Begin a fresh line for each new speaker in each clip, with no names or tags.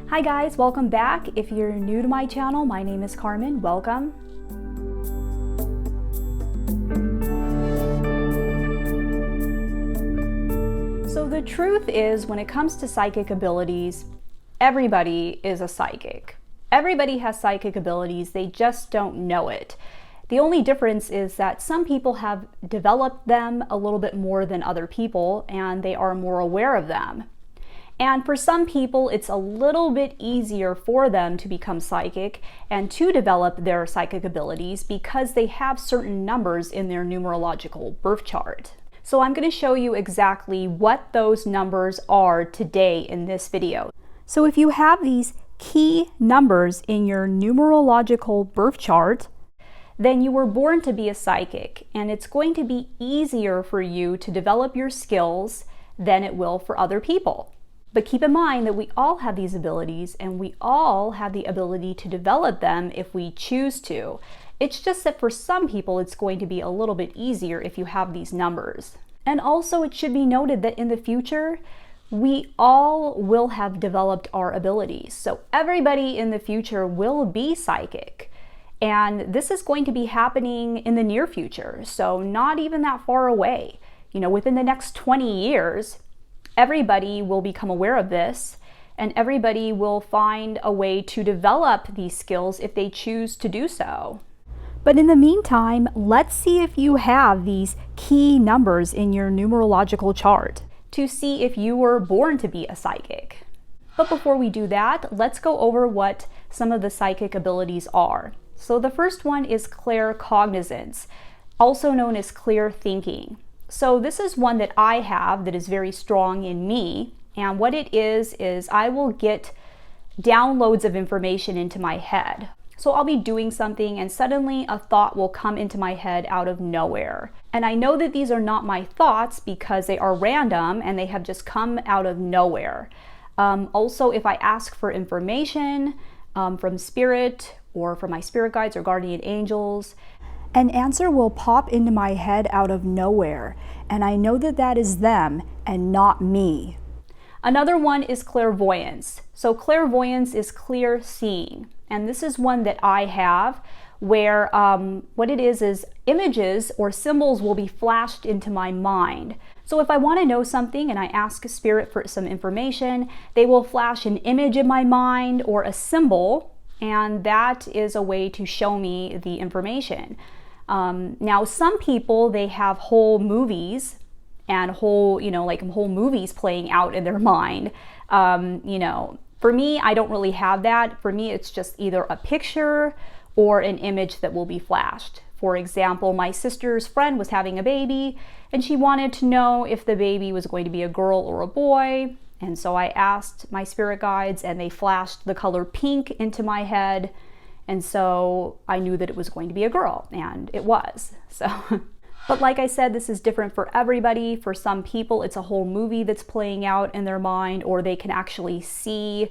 Hi guys, welcome back. If you're new to my channel, my name is Carmen. Welcome. So the truth is, when it comes to psychic abilities, everybody is a psychic. Everybody has psychic abilities, they just don't know it. The only difference is that some people have developed them a little bit more than other people, and they are more aware of them. And for some people, it's a little bit easier for them to become psychic and to develop their psychic abilities because they have certain numbers in their numerological birth chart. So I'm going to show you exactly what those numbers are today in this video. So if you have these key numbers in your numerological birth chart, then you were born to be a psychic, and it's going to be easier for you to develop your skills than it will for other people. But keep in mind that we all have these abilities, and we all have the ability to develop them if we choose to. It's just that for some people, it's going to be a little bit easier if you have these numbers. And also, it should be noted that in the future, we all will have developed our abilities. So everybody in the future will be psychic. And this is going to be happening in the near future. So not even that far away. You know, within the next 20 years, everybody will become aware of this, and everybody will find a way to develop these skills if they choose to do so. But in the meantime, let's see if you have these key numbers in your numerological chart to see if you were born to be a psychic. But before we do that, let's go over what some of the psychic abilities are. So the first one is claircognizance, also known as clear thinking. So this is one that I have that is very strong in me, and what it is I will get downloads of information into my head. So I'll be doing something and suddenly a thought will come into my head out of nowhere. And I know that these are not my thoughts because they are random and they have just come out of nowhere. Also, if I ask for information from spirit or from my spirit guides or guardian angels, an answer will pop into my head out of nowhere, and I know that that is them and not me. Another one is clairvoyance. So clairvoyance is clear seeing, and this is one that I have where what it is images or symbols will be flashed into my mind. So if I want to know something and I ask a spirit for some information, they will flash an image in my mind or a symbol, and that is a way to show me the information. Now, some people, they have whole movies and whole movies playing out in their mind. For me, I don't really have that. For me, it's just either a picture or an image that will be flashed. For example, my sister's friend was having a baby and she wanted to know if the baby was going to be a girl or a boy. And so I asked my spirit guides and they flashed the color pink into my head. And so I knew that it was going to be a girl, and it was. So, but like I said, this is different for everybody. For some people, it's a whole movie that's playing out in their mind, or they can actually see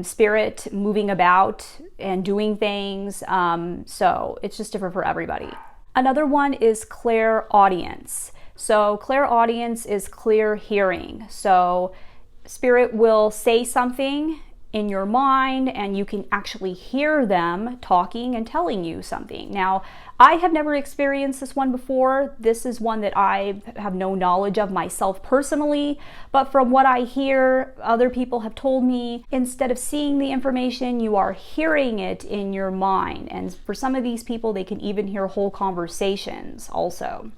spirit moving about and doing things. So it's just different for everybody. Another one is clairaudience. So clairaudience is clear hearing. So spirit will say something in your mind and you can actually hear them talking and telling you something. Now, I have never experienced this one before. This is one that I have no knowledge of myself personally, but from what I hear, other people have told me, instead of seeing the information, you are hearing it in your mind. And for some of these people, they can even hear whole conversations also.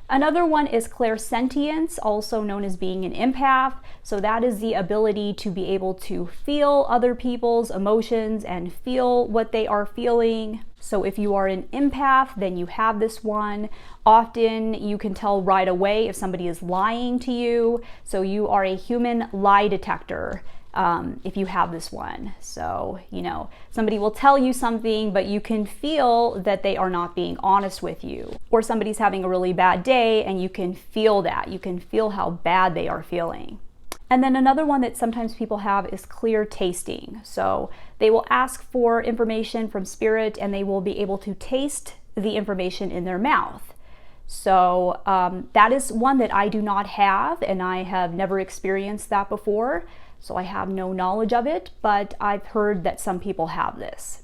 Another one is clairsentience, also known as being an empath. So that is the ability to be able to feel other people's emotions and feel what they are feeling. So if you are an empath, then you have this one. Often you can tell right away if somebody is lying to you. So you are a human lie detector. If you have this one. So, somebody will tell you something, but you can feel that they are not being honest with you. Or somebody's having a really bad day and you can feel that. You can feel how bad they are feeling. And then another one that sometimes people have is clear tasting. So they will ask for information from spirit and they will be able to taste the information in their mouth. So that is one that I do not have, and I have never experienced that before. So I have no knowledge of it, but I've heard that some people have this.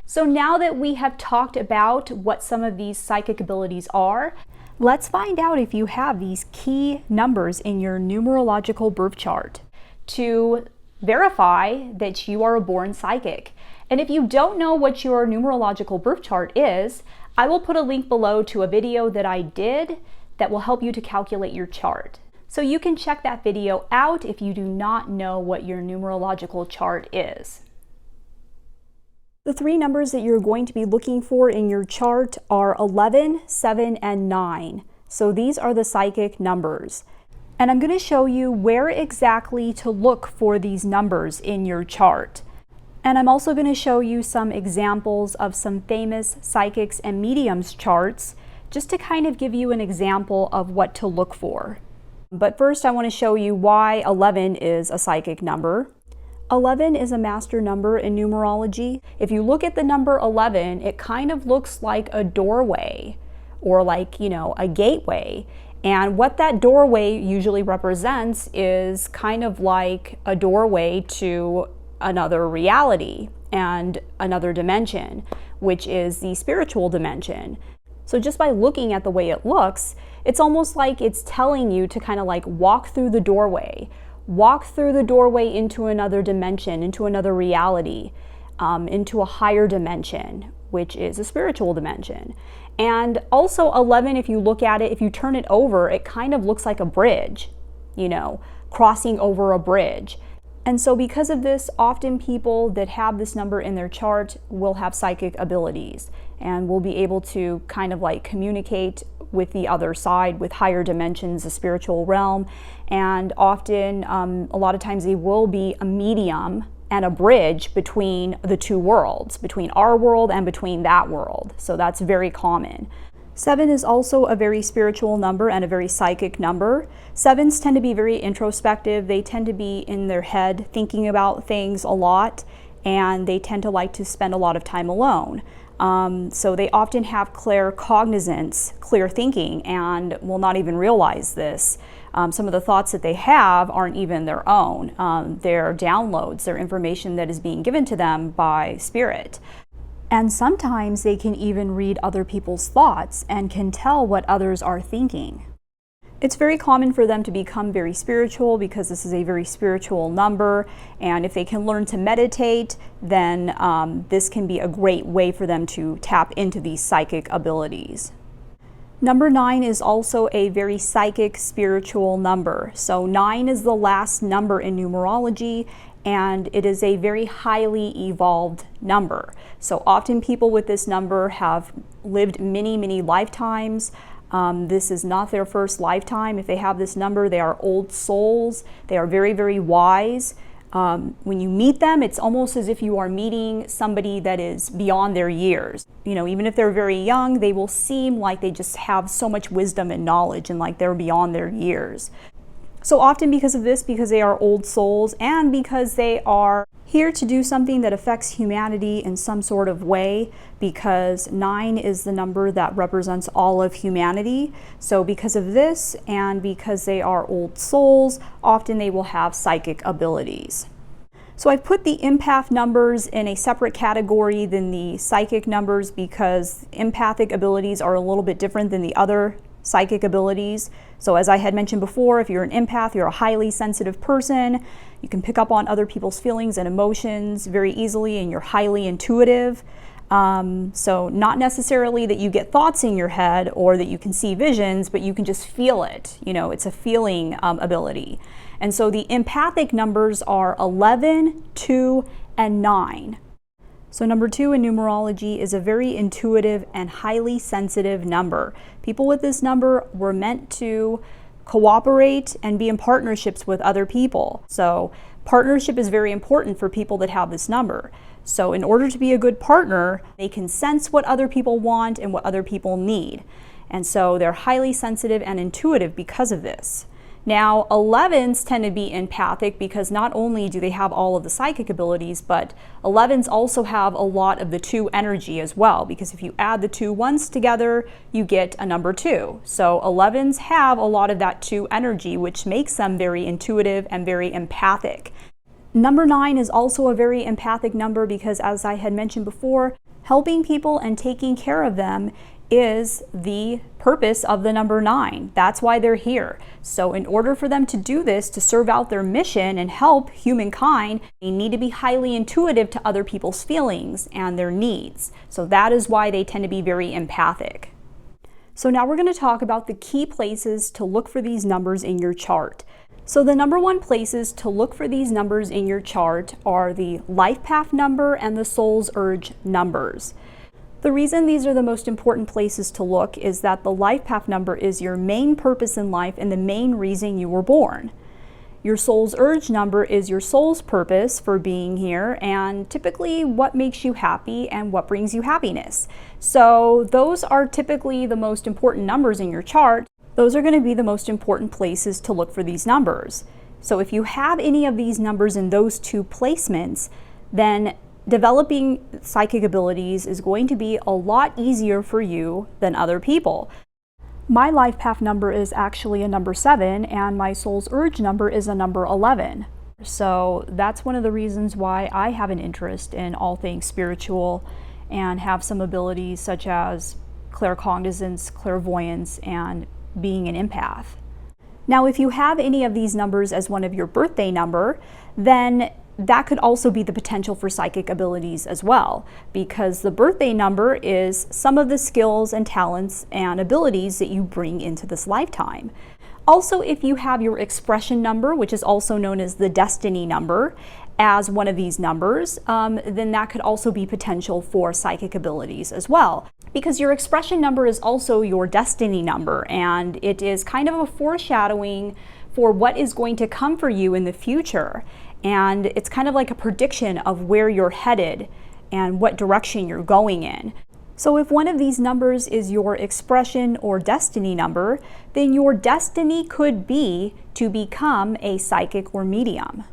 So now that we have talked about what some of these psychic abilities are, let's find out if you have these key numbers in your numerological birth chart to verify that you are a born psychic. And if you don't know what your numerological birth chart is, I will put a link below to a video that I did that will help you to calculate your chart. So you can check that video out if you do not know what your numerological chart is. The three numbers that you're going to be looking for in your chart are 11, 7, and 9. So these are the psychic numbers. And I'm going to show you where exactly to look for these numbers in your chart. And I'm also going to show you some examples of some famous psychics and mediums charts, just to kind of give you an example of what to look for. But first I want to show you why 11 is a psychic number. 11 is a master number in numerology. If you look at the number 11, it kind of looks like a doorway or like, a gateway. And what that doorway usually represents is kind of like a doorway to another reality and another dimension, which is the spiritual dimension. So just by looking at the way it looks, it's almost like it's telling you to kind of like walk through the doorway into another dimension, into another reality, into a higher dimension, which is a spiritual dimension. And also 11, if you look at it, if you turn it over, it kind of looks like a bridge, crossing over a bridge. And so because of this, often people that have this number in their chart will have psychic abilities and will be able to kind of like communicate with the other side, with higher dimensions, the spiritual realm. And often, a lot of times they will be a medium and a bridge between the two worlds, between our world and between that world. So that's very common. 7 is also a very spiritual number and a very psychic number. 7s tend to be very introspective. They tend to be in their head thinking about things a lot, and they tend to like to spend a lot of time alone. So they often have clear cognizance, clear thinking, and will not even realize this. Some of the thoughts that they have aren't even their own. They're downloads, they're information that is being given to them by spirit. And sometimes they can even read other people's thoughts and can tell what others are thinking. It's very common for them to become very spiritual because this is a very spiritual number, and if they can learn to meditate, then this can be a great way for them to tap into these psychic abilities. Number 9 is also a very psychic, spiritual number. So 9 is the last number in numerology, and it is a very highly evolved number. So often people with this number have lived many, many lifetimes. This is not their first lifetime. If they have this number, they are old souls. They are very, very wise. When you meet them, it's almost as if you are meeting somebody that is beyond their years. Even if they're very young, they will seem like they just have so much wisdom and knowledge and like they're beyond their years. So often because of this, because they are old souls and because they are here to do something that affects humanity in some sort of way, because 9 is the number that represents all of humanity. So because of this and because they are old souls, often they will have psychic abilities. So I've put the empath numbers in a separate category than the psychic numbers because empathic abilities are a little bit different than the other psychic abilities. So as I had mentioned before, if you're an empath, you're a highly sensitive person. You can pick up on other people's feelings and emotions very easily, and you're highly intuitive. So not necessarily that you get thoughts in your head or that you can see visions, but you can just feel it. It's a feeling ability. And so the empathic numbers are 11, 2, and 9. So number 2 in numerology is a very intuitive and highly sensitive number. People with this number were meant to cooperate and be in partnerships with other people. So partnership is very important for people that have this number. So in order to be a good partner, they can sense what other people want and what other people need. And so they're highly sensitive and intuitive because of this. Now, 11s tend to be empathic because not only do they have all of the psychic abilities, but 11s also have a lot of the 2 energy as well, because if you add the 2 ones together, you get a number 2. So 11s have a lot of that 2 energy, which makes them very intuitive and very empathic. Number 9 is also a very empathic number because, as I had mentioned before, helping people and taking care of them is the purpose of the number 9. That's why they're here. So in order for them to do this, to serve out their mission and help humankind, they need to be highly intuitive to other people's feelings and their needs. So that is why they tend to be very empathic. So now we're going to talk about the key places to look for these numbers in your chart. So the number 1 places to look for these numbers in your chart are the life path number and the soul's urge numbers. The reason these are the most important places to look is that the life path number is your main purpose in life and the main reason you were born. Your soul's urge number is your soul's purpose for being here and typically what makes you happy and what brings you happiness. So those are typically the most important numbers in your chart. Those are going to be the most important places to look for these numbers. So if you have any of these numbers in those 2 placements, then developing psychic abilities is going to be a lot easier for you than other people. My life path number is actually a number 7 and my soul's urge number is a number 11. So that's one of the reasons why I have an interest in all things spiritual and have some abilities such as claircognizance, clairvoyance, and being an empath. Now, if you have any of these numbers as one of your birthday number, then that could also be the potential for psychic abilities as well, because the birthday number is some of the skills and talents and abilities that you bring into this lifetime. Also, if you have your expression number, which is also known as the destiny number, as one of these numbers, then that could also be potential for psychic abilities as well. Because your expression number is also your destiny number, and it is kind of a foreshadowing for what is going to come for you in the future. And it's kind of like a prediction of where you're headed and what direction you're going in. So if one of these numbers is your expression or destiny number, then your destiny could be to become a psychic or medium.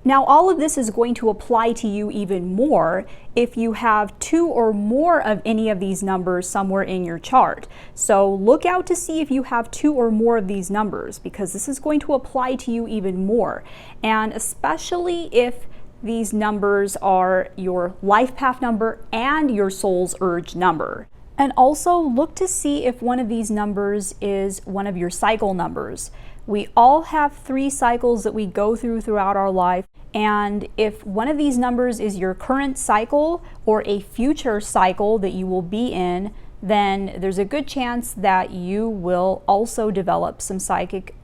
Now, all of this is going to apply to you even more if you have 2 or more of any of these numbers somewhere in your chart. So look out to see if you have 2 or more of these numbers, because this is going to apply to you even more. And especially if these numbers are your life path number and your soul's urge number. And also look to see if one of these numbers is one of your cycle numbers. We all have 3 cycles that we go through throughout our life, and if one of these numbers is your current cycle or a future cycle that you will be in, then there's a good chance that you will also develop some psychic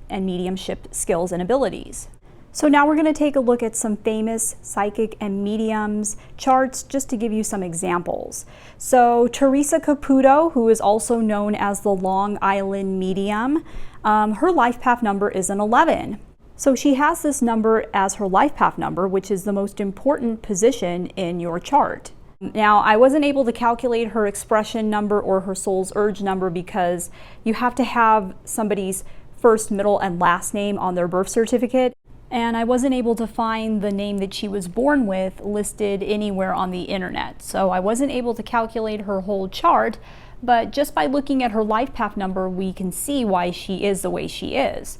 and mediumship skills and abilities. So now we're going to take a look at some famous psychic and mediums charts just to give you some examples. So Teresa Caputo, who is also known as the Long Island Medium, her life path number is an 11. So she has this number as her life path number, which is the most important position in your chart. Now, I wasn't able to calculate her expression number or her soul's urge number because you have to have somebody's first, middle, and last name on their birth certificate. And I wasn't able to find the name that she was born with listed anywhere on the internet. So I wasn't able to calculate her whole chart, but just by looking at her life path number, we can see why she is the way she is.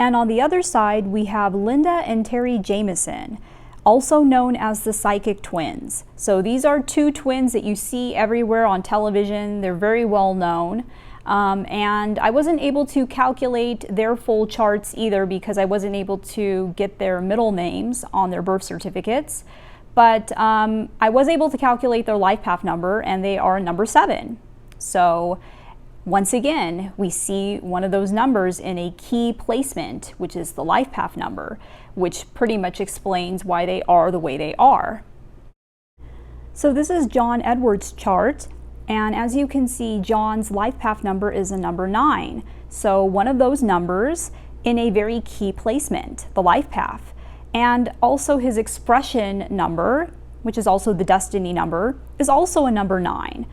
And on the other side, we have Linda and Terry Jameson, also known as the Psychic Twins. So these are 2 twins that you see everywhere on television. They're very well known. And I wasn't able to calculate their full charts either because I wasn't able to get their middle names on their birth certificates. But I was able to calculate their life path number, and they are number 7. So once again, we see one of those numbers in a key placement, which is the life path number, which pretty much explains why they are the way they are. So this is John Edwards' chart. And as you can see, John's life path number is a number 9. So one of those numbers in a very key placement, the life path. And also his expression number, which is also the destiny number, is also a number 9.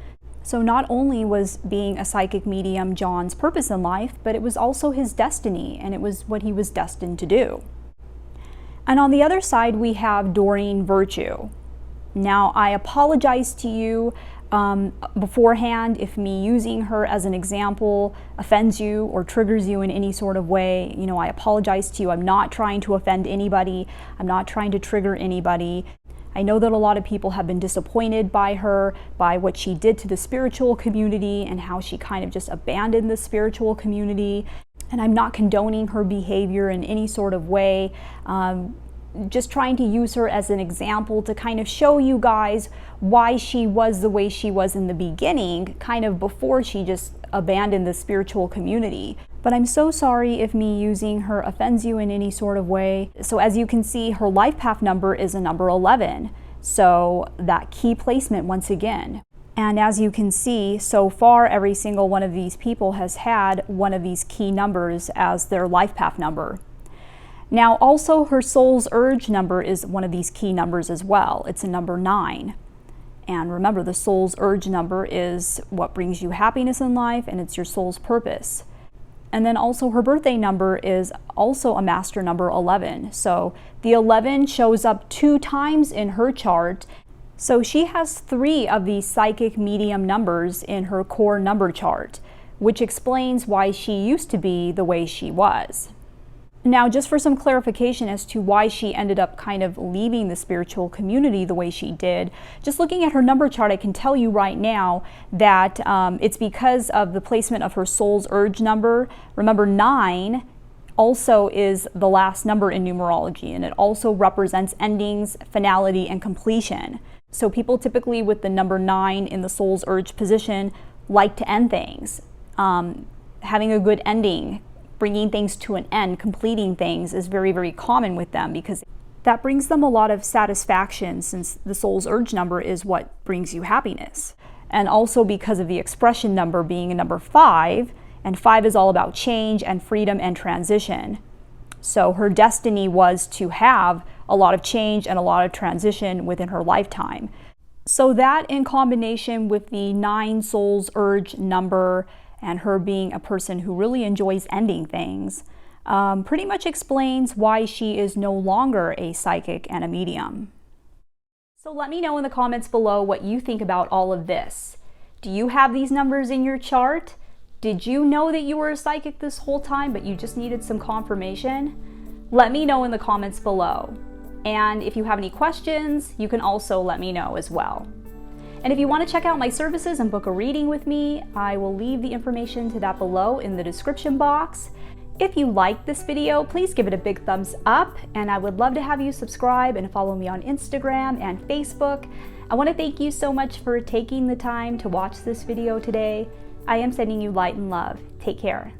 So not only was being a psychic medium John's purpose in life, but it was also his destiny, and it was what he was destined to do. And on the other side, we have Doreen Virtue. Now, I apologize to you beforehand if me using her as an example offends you or triggers you in any sort of way. You know, I apologize to you. I'm not trying to offend anybody. I'm not trying to trigger anybody. I know that a lot of people have been disappointed by her, by what she did to the spiritual community and how she kind of just abandoned the spiritual community. And I'm not condoning her behavior in any sort of way. Just trying to use her as an example to kind of show you guys why she was the way she was in the beginning, kind of before she just abandoned the spiritual community. But I'm so sorry if me using her offends you in any sort of way. So as you can see, her life path number is a number 11. So that key placement once again. And as you can see, so far every single one of these people has had one of these key numbers as their life path number. Now also her soul's urge number is one of these key numbers as well. It's a number 9. And remember, the soul's urge number is what brings you happiness in life, and it's your soul's purpose. And then also her birthday number is also a master number 11. So the 11 shows up 2 times in her chart. So she has 3 of these psychic medium numbers in her core number chart, which explains why she used to be the way she was. Now, just for some clarification as to why she ended up kind of leaving the spiritual community the way she did, just looking at her number chart, I can tell you right now that it's because of the placement of her soul's urge number. Remember, 9 also is the last number in numerology, and it also represents endings, finality, and completion. So people typically with the number 9 in the soul's urge position like to end things. Having a good ending, bringing things to an end, completing things is very, very common with them because that brings them a lot of satisfaction, since the soul's urge number is what brings you happiness. And also because of the expression number being a number 5, and 5 is all about change and freedom and transition. So her destiny was to have a lot of change and a lot of transition within her lifetime. So that, in combination with the 9 soul's urge number and her being a person who really enjoys ending things, pretty much explains why she is no longer a psychic and a medium. So let me know in the comments below what you think about all of this. Do you have these numbers in your chart? Did you know that you were a psychic this whole time, but you just needed some confirmation? Let me know in the comments below. And if you have any questions, you can also let me know as well. And if you want to check out my services and book a reading with me, I will leave the information to that below in the description box. If you liked this video, please give it a big thumbs up, and I would love to have you subscribe and follow me on Instagram and Facebook. I want to thank you so much for taking the time to watch this video today. I am sending you light and love. Take care.